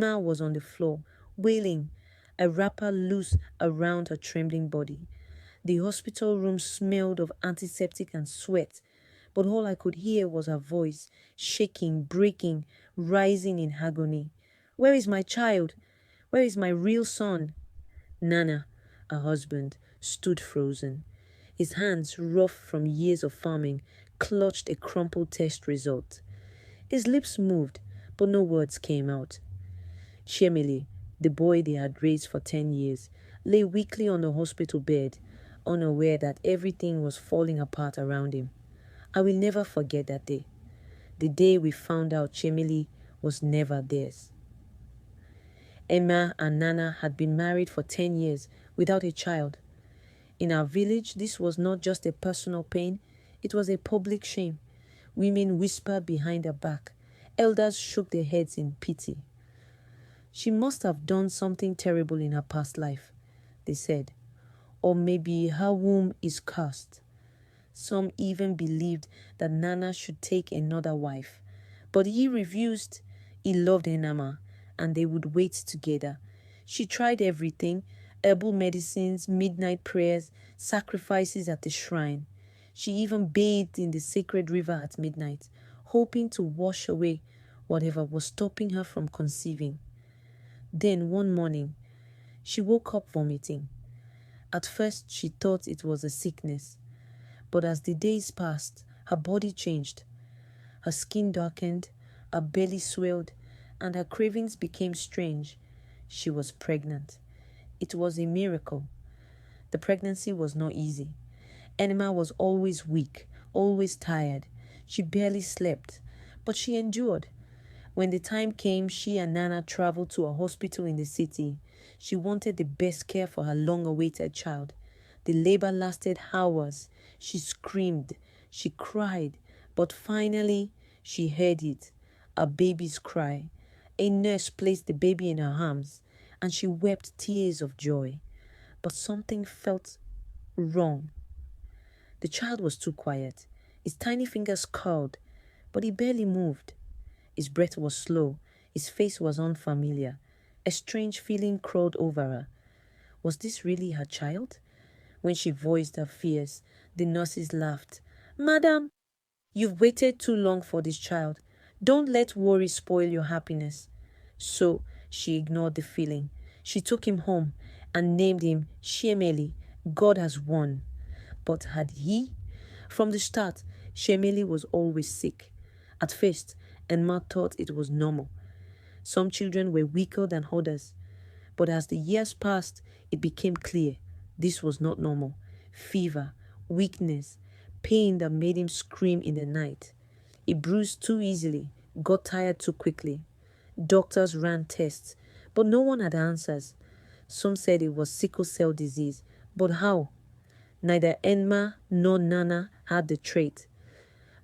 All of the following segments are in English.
Enma was on the floor, wailing, a wrapper loose around her trembling body. The hospital room smelled of antiseptic and sweat, but all I could hear was her voice, shaking, breaking, rising in agony. "Where is my child? Where is my real son?" Nana, her husband, stood frozen. His hands, rough from years of farming, clutched a crumpled test result. His lips moved, but no words came out. Shemili, the boy they had raised for 10 years, lay weakly on the hospital bed, unaware that everything was falling apart around him. I will never forget that day. The day we found out Shemili was never theirs. Emma and Nana had been married for 10 years without a child. In our village, this was not just a personal pain, it was a public shame. Women whispered behind her back. Elders shook their heads in pity. She must have done something terrible in her past life, they said. Or maybe her womb is cursed. Some even believed that Nana should take another wife. But he refused. He loved Enama, and they would wait together. She tried everything, herbal medicines, midnight prayers, sacrifices at the shrine. She even bathed in the sacred river at midnight, hoping to wash away whatever was stopping her from conceiving. Then one morning, she woke up vomiting. At first, she thought it was a sickness. But as the days passed, her body changed. Her skin darkened, her belly swelled, and her cravings became strange. She was pregnant. It was a miracle. The pregnancy was not easy. Enema was always weak, always tired. She barely slept, but she endured. When the time came, she and Nana traveled to a hospital in the city. She wanted the best care for her long-awaited child. The labor lasted hours. She screamed, she cried, but finally she heard it, a baby's cry. A nurse placed the baby in her arms, and she wept tears of joy. But something felt wrong. The child was too quiet. His tiny fingers curled, but he barely moved. His breath was slow. His face was unfamiliar. A strange feeling crawled over her. Was this really her child? When she voiced her fears, the nurses laughed. "Madam, you've waited too long for this child. Don't let worry spoil your happiness." So she ignored the feeling. She took him home and named him Shemeli. God has won. But had he? From the start, Shemeli was always sick. At first, Enma thought it was normal. Some children were weaker than others. But as the years passed, it became clear this was not normal. Fever, weakness, pain that made him scream in the night. He bruised too easily, got tired too quickly. Doctors ran tests, but no one had answers. Some said it was sickle cell disease, but how? Neither Enma nor Nana had the trait.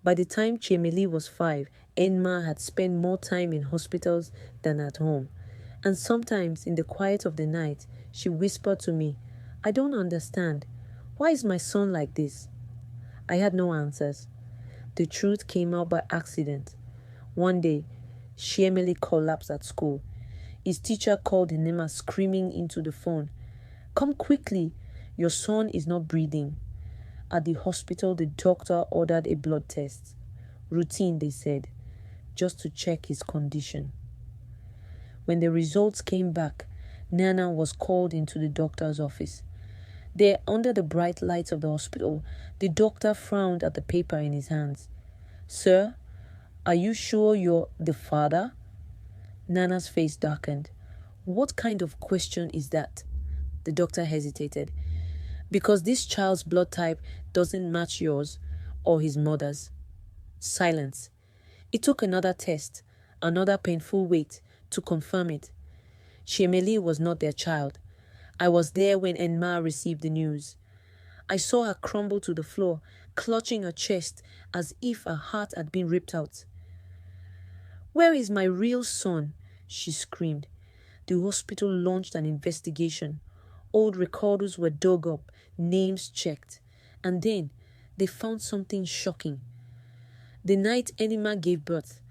By the time Chemeli was 5, Enma had spent more time in hospitals than at home. And sometimes, in the quiet of the night, she whispered to me, "I don't understand. Why is my son like this?" I had no answers. The truth came out by accident. One day, Shiemele collapsed at school. His teacher called Enema screaming into the phone. "Come quickly. Your son is not breathing." At the hospital, the doctor ordered a blood test. Routine, they said, just to check his condition. When the results came back, Nana was called into the doctor's office. There, under the bright lights of the hospital, the doctor frowned at the paper in his hands. "Sir, are you sure you're the father?" Nana's face darkened. "What kind of question is that?" The doctor hesitated. "Because this child's blood type doesn't match yours or his mother's." Silence. It took another test, another painful wait to confirm it. Shemeli was not their child. I was there when Enma received the news. I saw her crumble to the floor, clutching her chest as if her heart had been ripped out. "Where is my real son?" she screamed. The hospital launched an investigation. Old records were dug up, names checked. And then they found something shocking. The night Enima gave birth,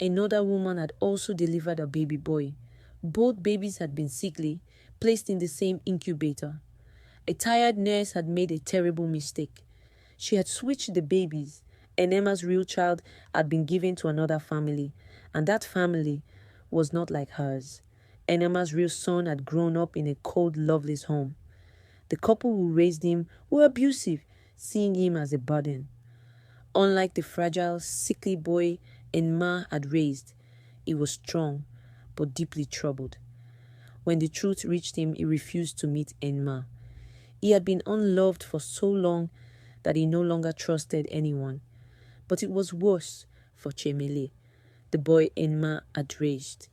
another woman had also delivered a baby boy. Both babies had been sickly, placed in the same incubator. A tired nurse had made a terrible mistake. She had switched the babies, and Emma's real child had been given to another family, and that family was not like hers. And Emma's real son had grown up in a cold, loveless home. The couple who raised him were abusive, seeing him as a burden. Unlike the fragile, sickly boy Enma had raised, he was strong, but deeply troubled. When the truth reached him, he refused to meet Enma. He had been unloved for so long that he no longer trusted anyone. But it was worse for Chemele, the boy Enma had raised.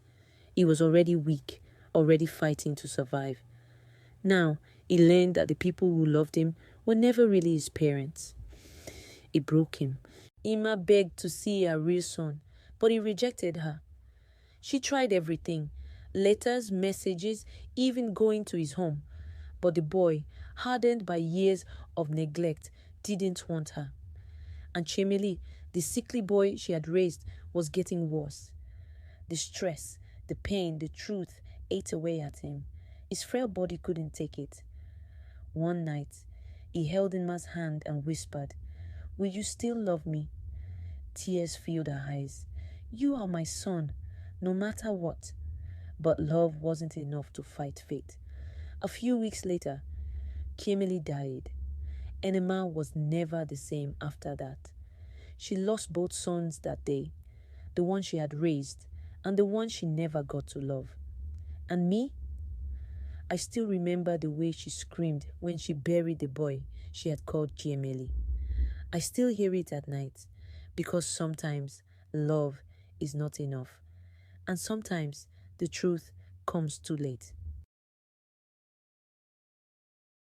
He was already weak, already fighting to survive. Now, he learned that the people who loved him were never really his parents. It broke him. Emma begged to see her real son, but he rejected her. She tried everything, letters, messages, even going to his home. But the boy, hardened by years of neglect, didn't want her. And Chemele, the sickly boy she had raised, was getting worse. The stress, the pain, the truth ate away at him. His frail body couldn't take it. One night, he held Emma's hand and whispered, "Will you still love me?" Tears filled her eyes. "You are my son, no matter what." But love wasn't enough to fight fate. A few weeks later, Chemele died, and Emma was never the same after that. She lost both sons that day, the one she had raised and the one she never got to love. And me? I still remember the way she screamed when she buried the boy she had called Chemele. I still hear it at night, because sometimes love is not enough, and sometimes the truth comes too late.